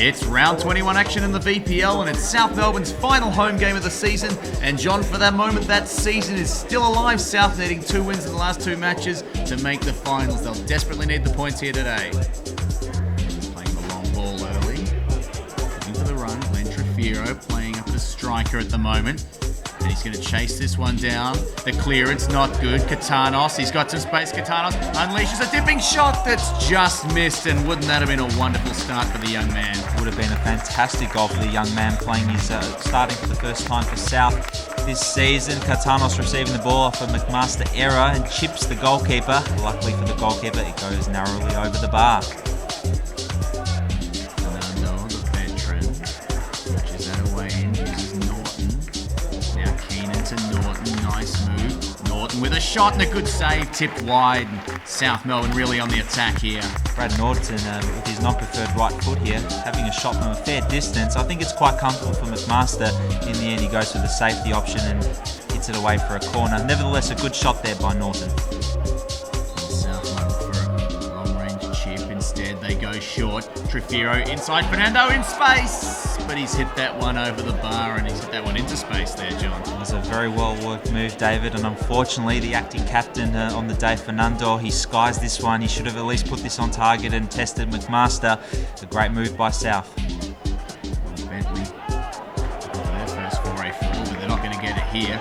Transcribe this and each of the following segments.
It's round 21 action in the VPL, and it's South Melbourne's final home game of the season. And John, for that moment, that season is still alive. South needing 2 wins in the last 2 matches to make the finals. They'll desperately need the points here today. Playing the long ball early. Looking for the run. Glenn Trefiro playing up as striker at the moment. And he's going to chase this one down. The clearance not good. Katanos, he's got some space. Katanos unleashes a dipping shot that's just missed. And wouldn't that have been a wonderful start for the young man? Would have been a fantastic goal for the young man playing his starting for the first time for South this season. Katanos receiving the ball off a McMaster error and chips the goalkeeper. Luckily for the goalkeeper, it goes narrowly over the bar. Fernando, the veteran, pushes that away in, uses Norton. Now Keenan to Norton, nice move. Norton with a shot and a good save, tipped wide. South Melbourne really on the attack here. Brad Norton with his non-preferred right foot here, having a shot from a fair distance. I think it's quite comfortable for McMaster. In the end, he goes for the safety option and hits it away for a corner. Nevertheless, a good shot there by Norton. South Melbourne for a long-range chip. Instead, they go short. Trefiro inside, Fernando in space. But he's hit that one over the bar and he's hit that one into space there, John. It was a very well-worked move, David, and unfortunately the acting captain on the day, Fernando, he skies this one. He should have at least put this on target and tested McMaster. A great move by South. Bentleigh into their first foray forward, but they're not going to get it here.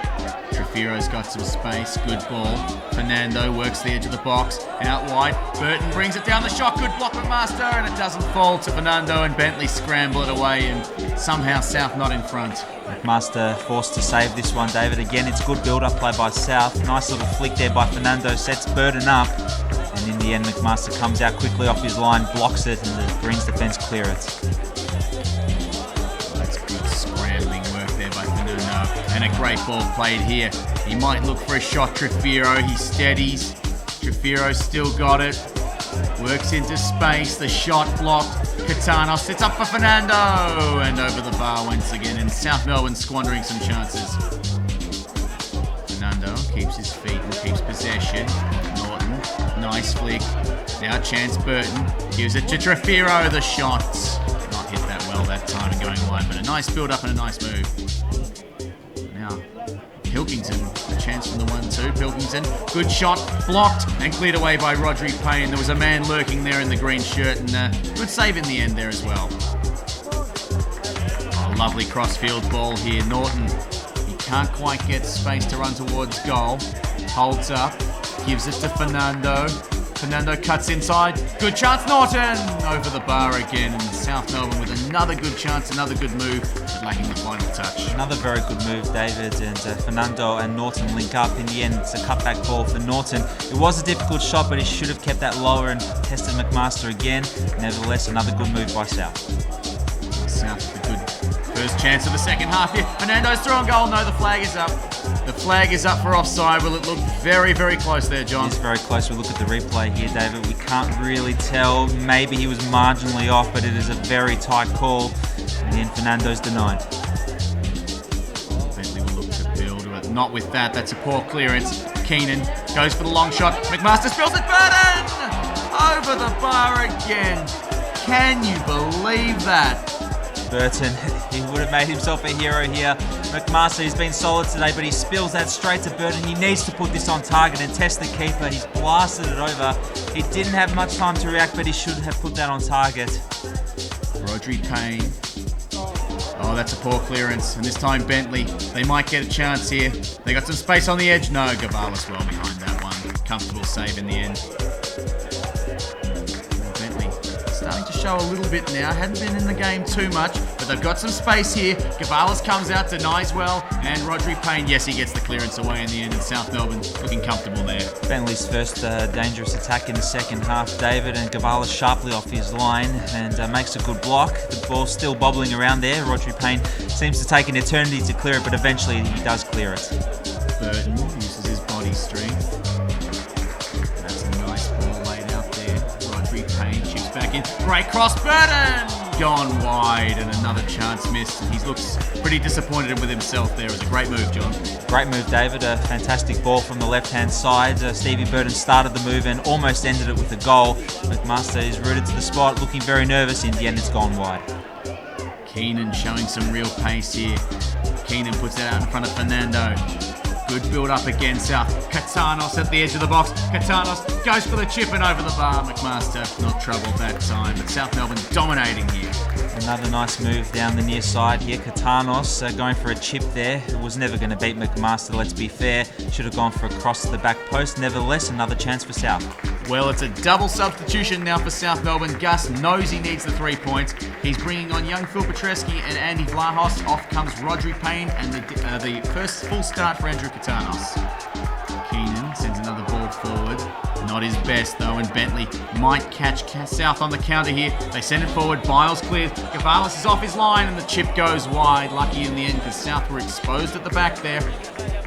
Trefiro's got some space, good ball. Fernando works the edge of the box, out wide. Burton brings it down the shot, good block from Master, and it doesn't fall to Fernando, and Bentleigh scramble it away, and somehow South not in front. McMaster forced to save this one, David. Again, it's good build-up play by South. Nice little flick there by Fernando, sets Burton up, and in the end, McMaster comes out quickly off his line, blocks it, and the Greens defence clear it. That's good scrambling work there by Fernando, and a great ball played here. He might look for a shot, Trefiro, he steadies. Trefiro still got it. Works into space, the shot blocked. Katanos sits up for Fernando, and over the bar once again, and South Melbourne squandering some chances. Fernando keeps his feet and keeps possession. Norton, nice flick. Now chance Burton, gives it to Trefiro, the shot. Not hit that well that time and going wide, but a nice build up and a nice move. Now, Pilkington, a chance from the 1-2. Pilkington, good shot, blocked and cleared away by Rodri Payne. There was a man lurking there in the green shirt, and good save in the end there as well. Oh, lovely cross-field ball here. Norton, he can't quite get space to run towards goal. Holds up, gives it to Fernando. Fernando cuts inside. Good chance, Norton! Over the bar again, and South Melbourne with another good chance, another good move, but lacking the final touch. Another very good move, David, and Fernando and Norton link up. In the end, it's a cutback ball for Norton. It was a difficult shot, but he should have kept that lower and tested McMaster again. Nevertheless, another good move by South. South with a good first chance of the second half here. Fernando's through on goal. No, the flag is up. The flag is up for offside. Will it look very, very close there, John? It is very close. We look at the replay here, David. We can't really tell. Maybe he was marginally off, but it is a very tight call. And then Fernando's denied. Bentleigh will look to build, but not with that. That's a poor clearance. Keenan goes for the long shot. McMaster spills it. Burton! Over the bar again. Can you believe that? Burton, he would have made himself a hero here. McMaster, he's been solid today, but he spills that straight to Burton. He needs to put this on target and test the keeper. He's blasted it over. He didn't have much time to react, but he should have put that on target. Rodri Payne. Oh, that's a poor clearance. And this time Bentleigh, they might get a chance here. They got some space on the edge. No, Gavalis well behind that one. Comfortable save in the end. Starting to show a little bit now. Hadn't been in the game too much, but they've got some space here. Gavalis comes out, denies well, and Rodri Payne, yes, he gets the clearance away in the end, and South Melbourne looking comfortable there. Bentleigh's first dangerous attack in the second half, David, and Gavalis sharply off his line and makes a good block. The ball's still bobbling around there. Rodri Payne seems to take an eternity to clear it, but eventually he does clear it. Burton uses his body strength. That's a nice ball laid out there. Rodri Payne chips back in. Great cross, Burton! gone wide and another chance missed. He looks pretty disappointed with himself there. It was a great move, John. Great move, David. A fantastic ball from the left-hand side. Stevie Burton started the move and almost ended it with a goal. McMaster is rooted to the spot, looking very nervous. In the end, it's gone wide. Keenan showing some real pace here. Keenan puts it out in front of Fernando. Good build up again, South. Katanos at the edge of the box. Katanos goes for the chip and over the bar. McMaster not troubled that time, but South Melbourne dominating here. Another nice move down the near side here. Katanos going for a chip there. It was never going to beat McMaster, let's be fair. Should have gone for a cross to the back post. Nevertheless, another chance for South. Well, it's a double substitution now for South Melbourne. Gus knows he needs the 3 points. He's bringing on young Phil Petreski and Andy Vlahos. Off comes Rodri Payne and the first full start for Andrew Katanos. Keenan sends another ball forward. Not his best though, and Bentleigh might catch South on the counter here. They send it forward. Biles clears. Gavalis is off his line and the chip goes wide. Lucky in the end because South were exposed at the back there.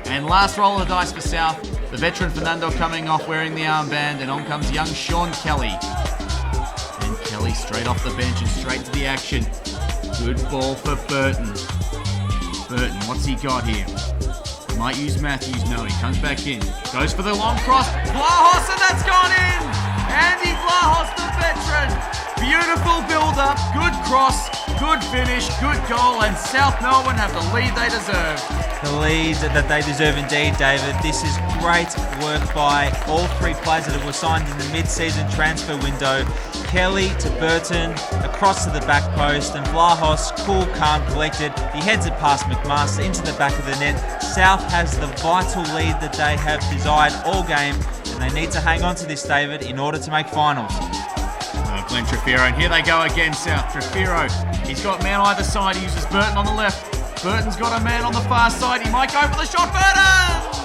And last roll of the dice for South. The veteran Fernando coming off wearing the armband, and on comes young Sean Kelly. And Kelly straight off the bench and straight to the action. Good ball for Burton. Burton, what's he got here? Might use Matthews, no, he comes back in. Goes for the long cross. Vlahos, and that's gone in! Andy Vlahos, the veteran. Beautiful build-up, good cross, good finish, good goal, and South Melbourne have the lead they deserve. The lead that they deserve indeed, David. This is great work by all three players that were signed in the mid-season transfer window. Kelly to Burton, across to the back post, and Vlahos, cool, calm, collected. He heads it past McMaster into the back of the net. South has the vital lead that they have desired all game, and they need to hang on to this, David, in order to make finals. Glenn Trefiro, and here they go again, South. Trefiro, he's got man either side. He uses Burton on the left. Burton's got a man on the far side. He might go for the shot. Burton!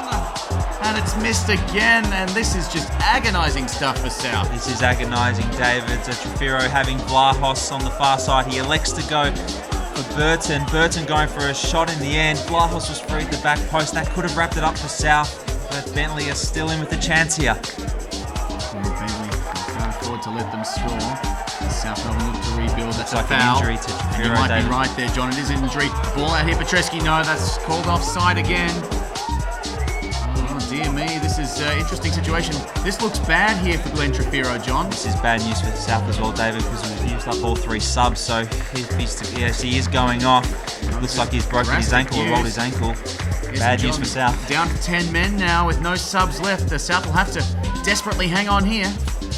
And it's missed again, and this is just agonising stuff for South. This is agonising, David. Trefiro having Vlahos on the far side. He elects to go for Burton. Burton going for a shot in the end. Vlahos was free at the back post. That could have wrapped it up for South, but Bentleigh is still in with a chance here. Bentleigh can't afford to let them score. South Melbourne look to rebuild. That's like a foul. an injury to Trefiro, You might David. be right there, John. It is an injury. Ball out here, Petreski. No, that's called offside again. Oh, dear me. This is an interesting situation. This looks bad here for Glenn Trefiro, John. This is bad news for South as well, David, because we've used up all three subs, so he is going off. Looks like he's broken his ankle or rolled his ankle. Bad news for South. Down to 10 men now with no subs left. The South will have to desperately hang on here.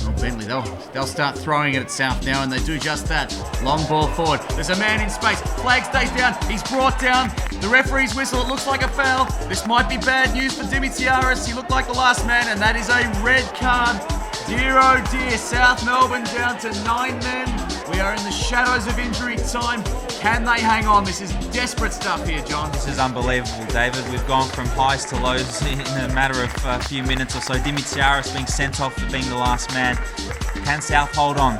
Oh, Bentleigh, they'll start throwing it at South now, and they do just that. Long ball forward. There's a man in space. Flag stays down. He's brought down. The referee's whistle. It looks like a foul. This might be bad news for Dimitriaris. He looked like the last man, and that is a red card. Dear oh dear, South Melbourne down to 9 men. We are in the shadows of injury time. Can they hang on? This is desperate stuff here, John. This is unbelievable, David. We've gone from highs to lows in a matter of a few minutes or so. Dimitriaris being sent off for being the last man. Can South hold on?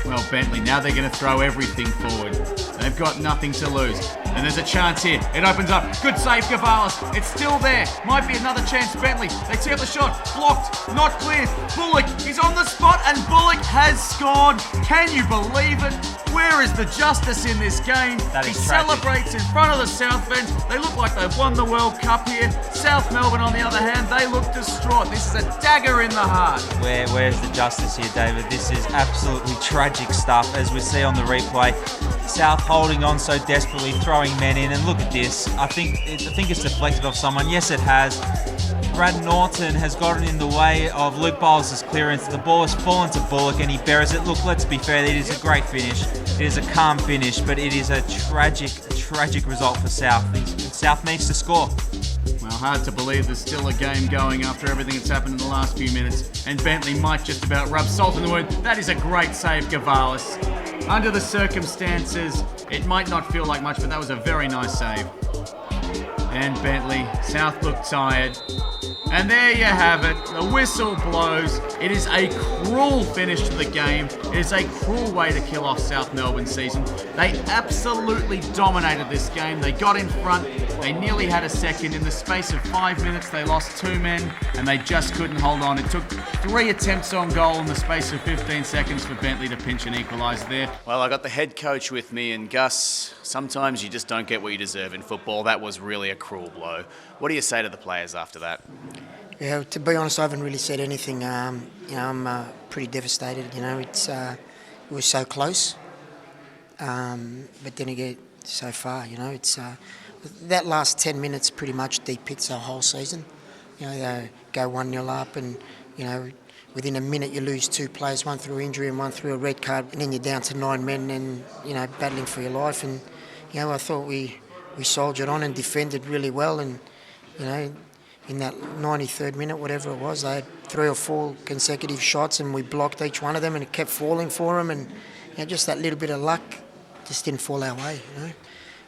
Well, Bentleigh, now they're going to throw everything forward. They've got nothing to lose. And there's a chance here. It opens up. Good save, Gavalis. It's still there. Might be another chance, Bentleigh. They tee up the shot. Blocked. Not cleared. Bullock, he's on the spot, and Bullock has scored. Can you believe it? Where is the justice in this game? That he is tragic. celebrates in front of the South bench. They look like they've won the World Cup here. South Melbourne, on the other hand, they look distraught. This is a dagger in the heart. Where's the justice here, David? This is absolutely tragic stuff, as we see on the replay. South holding on so desperately, throwing men in, and look at this. I think it's deflected off someone. Yes, it has. Brad Norton has gotten in the way of Luke Biles' clearance. The ball has fallen to Bullock and he buries it. Look, let's be fair, it is a great finish. It is a calm finish, but it is a tragic result for South. South needs to score. Well, hard to believe there's still a game going after everything that's happened in the last few minutes. And Bentleigh might just about rub salt in the wound. That is a great save, Gavalis. Under the circumstances, it might not feel like much, but that was a very nice save. And Bentleigh, South looked tired. And there you have it. The whistle blows. It is a cruel finish to the game. It is a cruel way to kill off South Melbourne's season. They absolutely dominated this game. They got in front. They nearly had a second. In the space of 5 minutes, they lost 2 men, and they just couldn't hold on. It took 3 attempts on goal in the space of 15 seconds for Bentleigh to pinch and equalise there. Well, I got the head coach with me, and Gus, sometimes you just don't get what you deserve in football. That was really a cruel blow. What do you say to the players after that? Yeah, to be honest, I haven't really said anything. I'm pretty devastated. It was so close, but then again, so far. It's that last 10 minutes pretty much depicts our whole season. They go 1-0 up, and within a minute you lose 2 players, one through injury and one through a red card, and then you're down to 9 men and battling for your life. And I thought we soldiered on and defended really well, and in that 93rd minute, whatever it was, they had 3 or 4 consecutive shots, and we blocked each one of them, and it kept falling for them, and just that little bit of luck just didn't fall our way.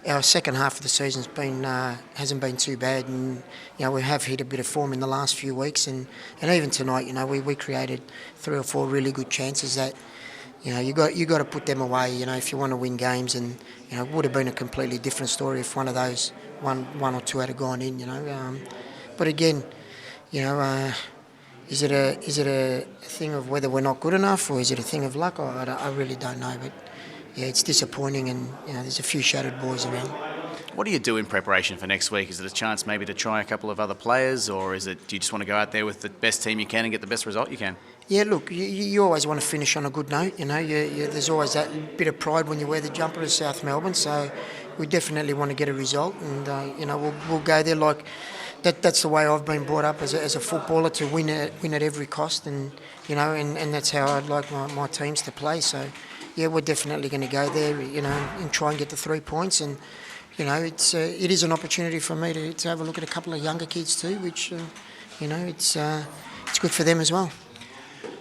Our second half of the season's hasn't been too bad, and we have hit a bit of form in the last few weeks, and even tonight, we created 3 or 4 really good chances that you got to put them away. If you want to win games, and it would have been a completely different story if one of those one or two had gone in. But again, is it a thing of whether we're not good enough, or is it a thing of luck? I really don't know. But yeah, it's disappointing, and there's a few shattered boys around. What do you do in preparation for next week? Is it a chance maybe to try a couple of other players, or do you just want to go out there with the best team you can and get the best result you can? Yeah, look, you always want to finish on a good note. There's always that bit of pride when you wear the jumper of South Melbourne. So we definitely want to get a result, and we'll go there like. That's the way I've been brought up as a footballer, to win at every cost, and and that's how I'd like my teams to play. So yeah, we're definitely going to go there, and try and get the 3 points. And it is an opportunity for me to have a look at a couple of younger kids too, which it's good for them as well.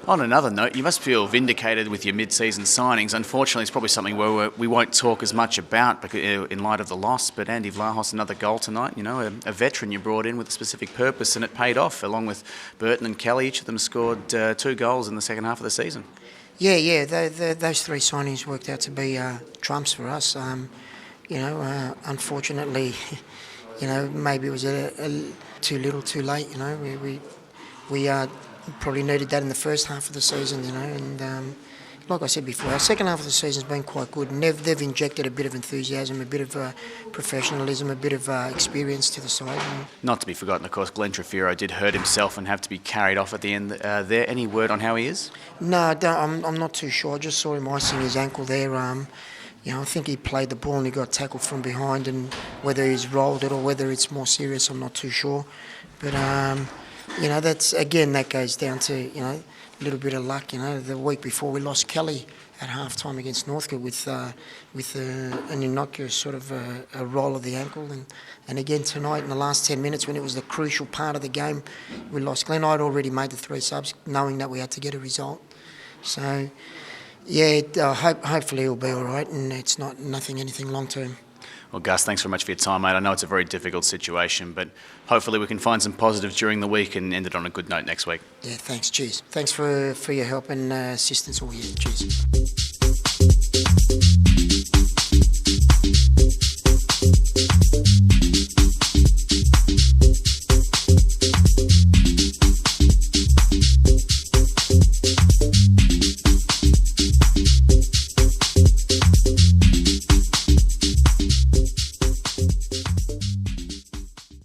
On another note, you must feel vindicated with your mid-season signings. Unfortunately, it's probably something where we won't talk as much about because, in light of the loss, but Andy Vlahos, another goal tonight, a veteran you brought in with a specific purpose, and it paid off, along with Burton and Kelly. Each of them scored 2 goals in the second half of the season. Yeah, those 3 signings worked out to be trumps for us. Unfortunately, maybe it was too little, too late. We probably needed that in the first half of the season, and like I said before, our second half of the season's been quite good, and they've injected a bit of enthusiasm, a bit of professionalism, a bit of experience to the side. Not to be forgotten, of course, Glenn Trefiro did hurt himself and have to be carried off at the end there. Any word on how he is? No, I'm not too sure. I just saw him icing his ankle there. I think he played the ball and he got tackled from behind, and whether he's rolled it or whether it's more serious, I'm not too sure. But that goes down to a little bit of luck. The week before we lost Kelly at half time against Northcote with an innocuous sort of a roll of the ankle, and again tonight in the last 10 minutes when it was the crucial part of the game, we lost Glenn. I'd already made the 3 subs, knowing that we had to get a result. So yeah, hopefully he'll be all right, and it's anything long term. Well, Gus, thanks very much for your time, mate. I know it's a very difficult situation, but hopefully we can find some positives during the week and end it on a good note next week. Yeah, thanks. Cheers. Thanks for your help and assistance all year. Cheers.